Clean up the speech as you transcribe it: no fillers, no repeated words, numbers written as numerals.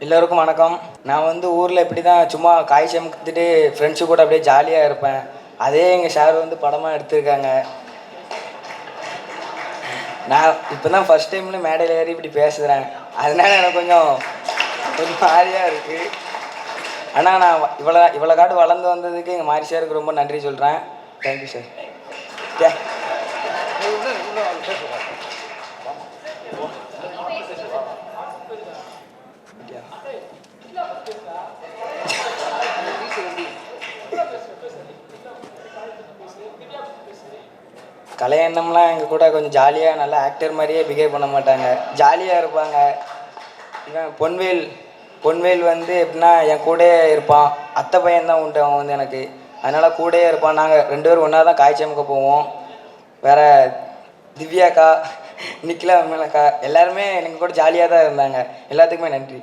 எல்லோருக்கும் வணக்கம். நான் வந்து ஊரில் இப்படி தான் சும்மா காய் சமைத்துட்டு ஃப்ரெண்ட்ஸு கூட அப்படியே ஜாலியாக இருப்பேன். அதே எங்கள் சார் வந்து படமாக எடுத்திருக்காங்க. நான் இப்போ தான் ஃபஸ்ட் டைம்ல மேடையில் ஏறி இப்படி பேசுகிறேன். அதனால எனக்கு கொஞ்சம் ஒரு மாதிரியாக இருக்குது. ஆனால் நான் இவ்வளோ காடு வளர்ந்து வந்ததுக்கு எங்கள் மாரி சாருக்கு ரொம்ப நன்றி சொல்கிறேன். Thank you sir. கலையண்ணம்லாம் எங்கள் கூட கொஞ்சம் ஜாலியாக நல்லா ஆக்டர் மாதிரியே பிஹேவ் பண்ண மாட்டாங்க, ஜாலியாக இருப்பாங்க. இவன் பொன்வேல் வந்து எப்படின்னா என் கூடயே இருப்பான். அத்தை பையன்தான் உண்டு அவன் வந்து எனக்கு. அதனால் கூடயே இருப்பான். நாங்கள் 2 பேரும் ஒன்றா தான் காய் சமைக்க போவோம். வேறு திவ்யாக்கா, நிக்கிலா, விமலாக்கா எல்லாருமே எங்கள் கூட ஜாலியாக தான் இருந்தாங்க. எல்லாத்துக்குமே நன்றி.